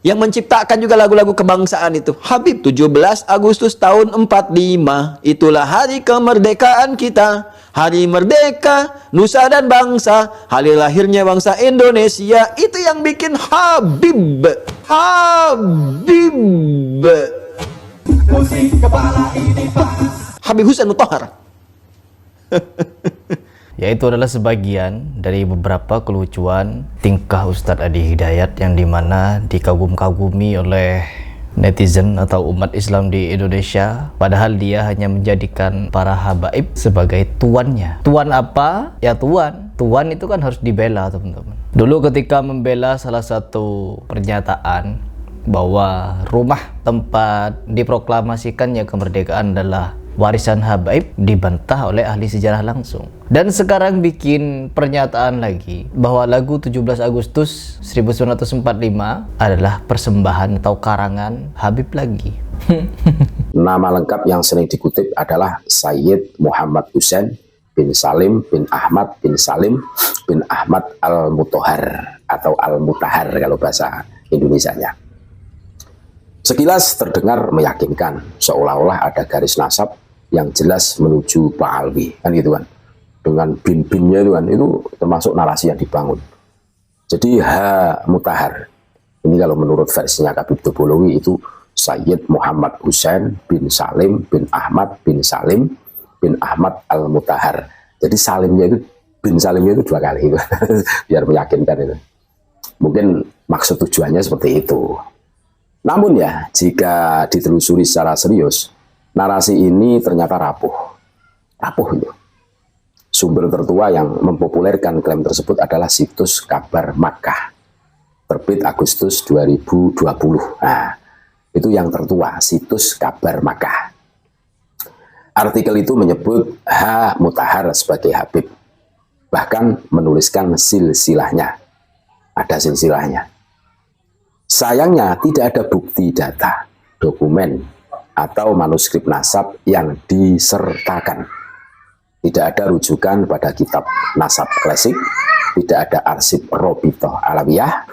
Yang menciptakan juga lagu-lagu kebangsaan itu. Habib 17 Agustus tahun 45. Itulah hari kemerdekaan kita. Hari merdeka, nusa dan bangsa. Hari lahirnya bangsa Indonesia. Itu yang bikin Habib. Habib. Habib Hussein Mutahar. Yaitu adalah sebagian dari beberapa kelucuan tingkah Ustadz Adi Hidayat yang dimana dikagum-kagumi oleh netizen atau umat Islam di Indonesia, padahal dia hanya menjadikan para habaib sebagai tuannya. Tuan apa? Ya tuan. Tuan itu kan harus dibela, teman-teman. Dulu ketika membela salah satu pernyataan bahwa rumah tempat diproklamasikannya kemerdekaan adalah warisan habaib, dibantah oleh ahli sejarah langsung. Dan sekarang bikin pernyataan lagi bahwa lagu 17 Agustus 1945 adalah persembahan atau karangan Habib lagi. Nama lengkap yang sering dikutip adalah Sayyid Muhammad Hussein bin Salim bin Ahmad bin Salim bin Ahmad Al-Mutahar atau Al-Mutahar kalau bahasa Indonesianya. Sekilas terdengar meyakinkan, seolah-olah ada garis nasab yang jelas menuju Pak Alwi, kan gitu kan, dengan bin-binnya itu kan, itu termasuk narasi yang dibangun. Jadi Mutahar ini kalau menurut versinya Habib Tobolowi itu Sayyid Muhammad Hussein bin Salim bin Ahmad bin Salim bin Ahmad Al-Mutahar. Jadi Salimnya itu, bin Salimnya itu 2 kali biar meyakinkan itu. Mungkin maksud tujuannya seperti itu. Namun ya, jika ditelusuri secara serius, narasi ini ternyata rapuh. Rapuh itu. Sumber tertua yang mempopulerkan klaim tersebut adalah situs Kabar Makkah. Terbit Agustus 2020. Nah, itu yang tertua, situs Kabar Makkah. Artikel itu menyebut Mutahar sebagai Habib. Bahkan menuliskan silsilahnya. Ada silsilahnya. Sayangnya tidak ada bukti data, dokumen, atau manuskrip nasab yang disertakan. Tidak ada rujukan pada kitab nasab klasik, tidak ada arsip Robitoh Alawiyah,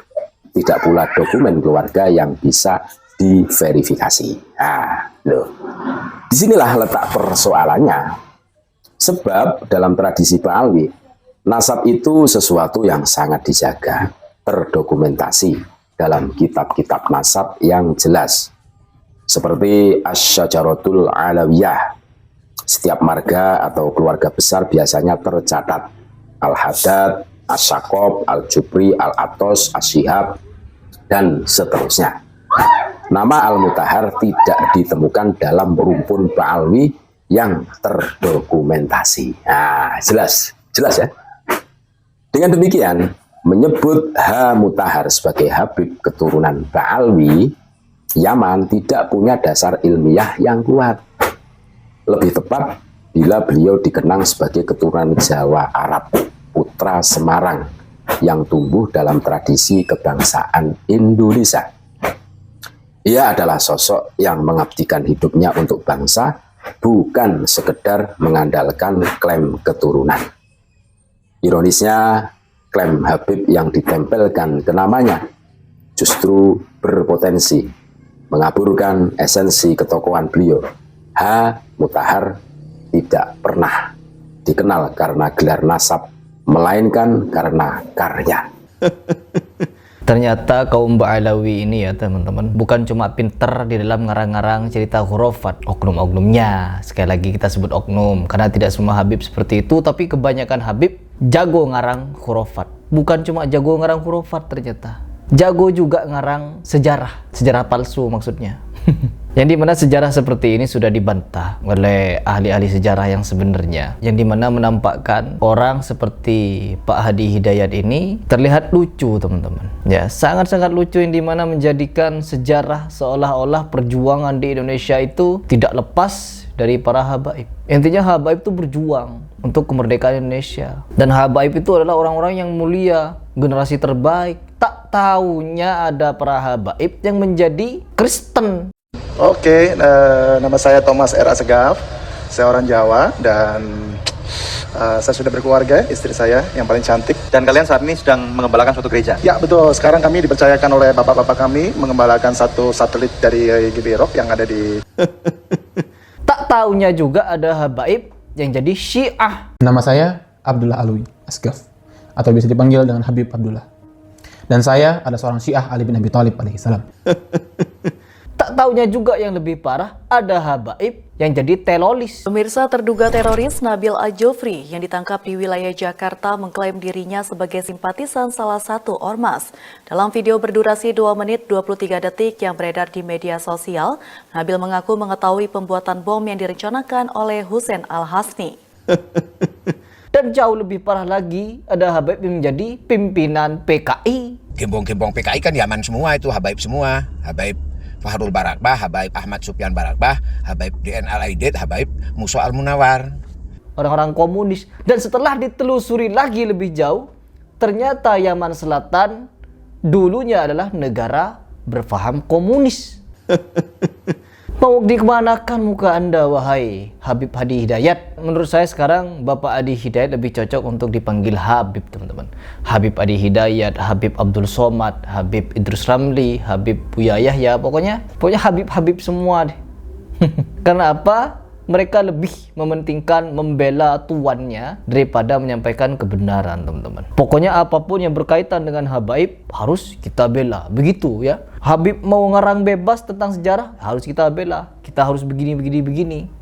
tidak pula dokumen keluarga yang bisa diverifikasi. Nah, loh. Disinilah letak persoalannya. Sebab dalam tradisi Pak Alwi, nasab itu sesuatu yang sangat dijaga, terdokumentasi dalam kitab-kitab nasab yang jelas. Seperti Asy-Syajaratul Alawiyah. Setiap marga atau keluarga besar biasanya tercatat. Al-Haddad, Asy-Syakob, Al-Jubri, Al-Atos, Asy-Syihab, dan seterusnya. Nama Al-Mutahar tidak ditemukan dalam rumpun Pak Alwi yang terdokumentasi. Nah, jelas ya. Dengan demikian, menyebut Mutahar sebagai Habib keturunan Pak Alwi, Yaman tidak punya dasar ilmiah yang kuat. Lebih tepat bila beliau dikenang sebagai keturunan Jawa Arab, putra Semarang, yang tumbuh dalam tradisi kebangsaan Indonesia. Ia adalah sosok yang mengabdikan hidupnya untuk bangsa, bukan sekedar mengandalkan klaim keturunan. Ironisnya, klaim Habib yang ditempelkan ke namanya justru berpotensi mengaburkan esensi ketokohan beliau. Mutahar tidak pernah dikenal karena gelar nasab, melainkan karena karya. Ternyata kaum Ba'alawi ini ya teman-teman, bukan cuma pinter di dalam ngarang-ngarang cerita khurafat, oknum-oknumnya. Sekali lagi kita sebut oknum, karena tidak semua Habib seperti itu, tapi kebanyakan Habib jago ngarang khurafat. Bukan cuma jago ngarang khurafat ternyata, jago juga ngarang sejarah palsu maksudnya. Yang dimana sejarah seperti ini sudah dibantah oleh ahli-ahli sejarah yang sebenarnya, yang dimana menampakkan orang seperti Pak Hadi Hidayat ini terlihat lucu teman-teman ya, sangat-sangat lucu, yang dimana menjadikan sejarah seolah-olah perjuangan di Indonesia itu tidak lepas dari para habaib. Intinya habaib itu berjuang untuk kemerdekaan Indonesia, dan habaib itu adalah orang-orang yang mulia, generasi terbaik. Tak taunya ada para habaib yang menjadi Kristen. Oke, nama saya Thomas R. Assegaf. Saya orang Jawa dan Saya sudah berkeluarga, istri saya yang paling cantik. Dan kalian saat ini sedang mengembalakan suatu gereja? Ya betul, sekarang kami dipercayakan oleh bapak-bapak kami mengembalakan satu satelit dari GBI yang ada di... Tak taunya juga ada habaib yang jadi Syiah. Nama saya Abdullah Alwi Asgaf, atau bisa dipanggil dengan Habib Abdullah. Dan saya adalah seorang Syiah Ali bin Abi Thalib alaihissalam. Tak taunya juga yang lebih parah, ada habaib yang jadi teroris. Pemirsa, terduga teroris Nabil Al-Jufri yang ditangkap di wilayah Jakarta mengklaim dirinya sebagai simpatisan salah satu ormas. Dalam video berdurasi 2 menit 23 detik yang beredar di media sosial, Nabil mengaku mengetahui pembuatan bom yang direncanakan oleh Hussein Al-Hasni. Dan jauh lebih parah lagi, ada habaib yang menjadi pimpinan PKI. Gembong-gembong PKI kan Yaman semua itu, habaib semua. Habaib Fahrul Barakbah, habaib Ahmad Sufyan Barakbah, habaib DN Al-Aidid, habaib Musa Al-Munawar. Orang-orang komunis. Dan setelah ditelusuri lagi lebih jauh, ternyata Yaman Selatan dulunya adalah negara berfaham komunis. Mau dikemanakan muka Anda, wahai Habib Hadi Hidayat? Menurut saya sekarang Bapak Adi Hidayat lebih cocok untuk dipanggil Habib, teman-teman. Habib Adi Hidayat, Habib Abdul Somad, Habib Idrus Ramli, Habib Buya Yahya, pokoknya Habib-Habib semua deh. Karena apa? Mereka lebih mementingkan membela tuannya daripada menyampaikan kebenaran, teman-teman. Pokoknya apapun yang berkaitan dengan habaib harus kita bela. Begitu ya. Habib mau ngarang bebas tentang sejarah, harus kita bela. Kita harus begini.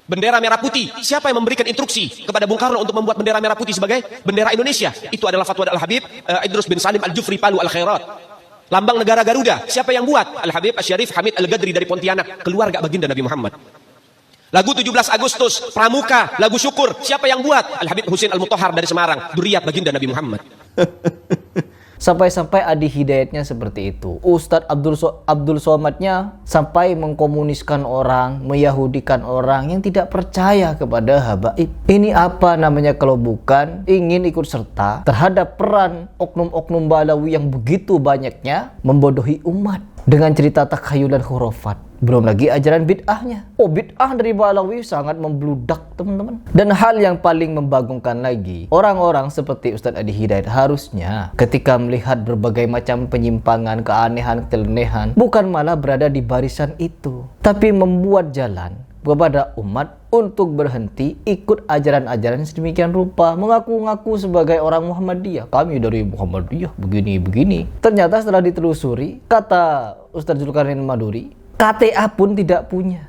Bendera merah putih, siapa yang memberikan instruksi kepada Bung Karno untuk membuat bendera merah putih sebagai bendera Indonesia? Itu adalah fatwa Al-Habib Idrus bin Salim Al-Jufri Palu Al-Khairat. Lambang negara Garuda, siapa yang buat? Al-Habib Asy-Syarif Hamid Al-Gadri dari Pontianak, keluarga baginda Nabi Muhammad. Lagu 17 Agustus, Pramuka, lagu syukur, siapa yang buat? Al-Habib Husain Al-Mutahhar dari Semarang, duriyat baginda Nabi Muhammad. Sampai-sampai Adi Hidayatnya seperti itu. Ustadz Abdul Somadnya sampai mengkomuniskan orang, meyahudikan orang yang tidak percaya kepada habaib. Ini apa namanya kalau bukan ingin ikut serta terhadap peran oknum-oknum Balawi yang begitu banyaknya membodohi umat dengan cerita takhayul dan khurafat. Belum lagi ajaran bid'ahnya. Bid'ah dari Balawi sangat membludak, teman-teman. Dan hal yang paling membagongkan lagi, orang-orang seperti Ustadz Adi Hidayat harusnya ketika melihat berbagai macam penyimpangan, keanehan, ketelenehan, bukan malah berada di barisan itu, tapi membuat jalan kepada umat untuk berhenti ikut ajaran-ajaran sedemikian rupa, mengaku-ngaku sebagai orang Muhammadiyah. Kami dari Muhammadiyah begini. Ternyata setelah ditelusuri, kata Ustadz Zulkarnain Maduri, KTA pun tidak punya.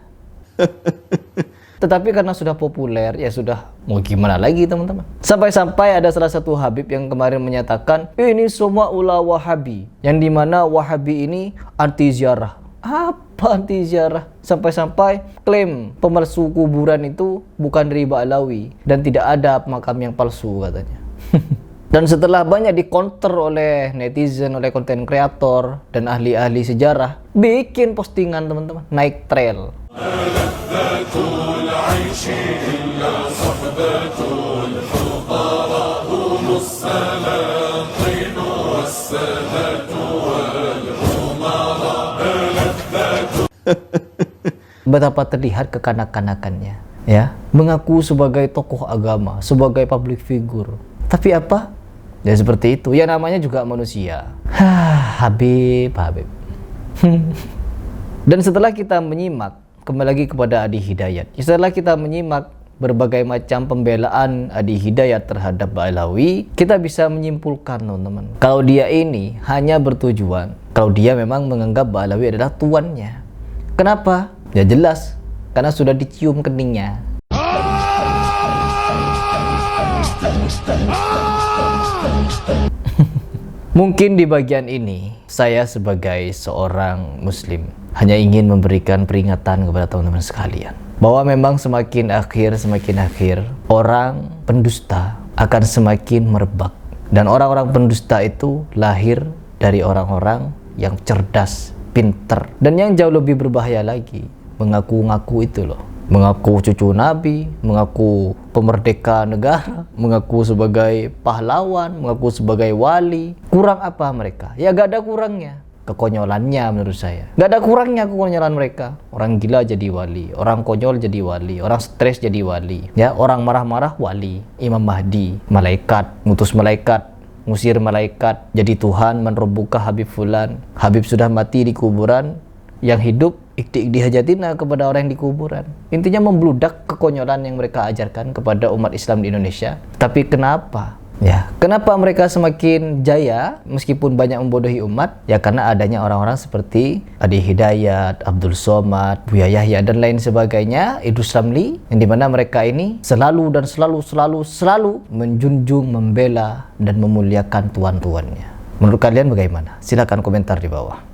Tetapi karena sudah populer, ya sudah, mau gimana lagi, teman-teman. Sampai-sampai ada salah satu Habib yang kemarin menyatakan ini semua ulah Wahabi, yang dimana Wahabi ini anti ziarah. Apa anti ziarah? Sampai-sampai klaim pemalsu kuburan itu bukan dari Ba'alawi dan tidak ada makam yang palsu, katanya. Dan setelah banyak dikonter oleh netizen, oleh konten kreator dan ahli-ahli sejarah, bikin postingan, teman-teman, naik trail. Betapa terlihat kekanak-kanakannya, ya, mengaku sebagai tokoh agama, sebagai public figure. Tapi apa? Ya seperti itu, ya namanya juga manusia. Habib. Dan setelah kita menyimak, kembali lagi kepada Adi Hidayat, setelah kita menyimak berbagai macam pembelaan Adi Hidayat terhadap Ba'alawi, kita bisa menyimpulkan, teman-teman, kalau dia ini hanya bertujuan, kalau dia memang menganggap Ba'alawi adalah tuannya. Kenapa? Ya jelas, karena sudah dicium keningnya. Mungkin di bagian ini saya sebagai seorang muslim hanya ingin memberikan peringatan kepada teman-teman sekalian bahwa memang semakin akhir orang pendusta akan semakin merebak, dan orang-orang pendusta itu lahir dari orang-orang yang cerdas, pinter, dan yang jauh lebih berbahaya lagi, mengaku-ngaku itu loh, mengaku cucu Nabi, mengaku pemerdeka negara, mengaku sebagai pahlawan, mengaku sebagai wali. Kurang apa mereka? Ya gak ada kurangnya. kekonyolannya menurut saya. Nggak ada kurangnya kekonyolan mereka. Orang gila jadi wali, orang konyol jadi wali, orang stres jadi wali, ya, orang marah-marah wali, Imam Mahdi, malaikat, ngutus malaikat, ngusir malaikat, jadi Tuhan, menrobuka Habib Fulan. Habib sudah mati di kuburan, yang hidup iktik dihajatina kepada orang yang di kuburan. Intinya membludak kekonyolan yang mereka ajarkan kepada umat Islam di Indonesia. Tapi kenapa? Ya, kenapa mereka semakin jaya meskipun banyak membodohi umat? Ya karena adanya orang-orang seperti Adi Hidayat, Abdul Somad, Buya Yahya dan lain sebagainya, Idrus Ramli, yang dimana mereka ini selalu dan selalu menjunjung, membela dan memuliakan tuan-tuannya. Menurut kalian bagaimana? Silakan komentar di bawah.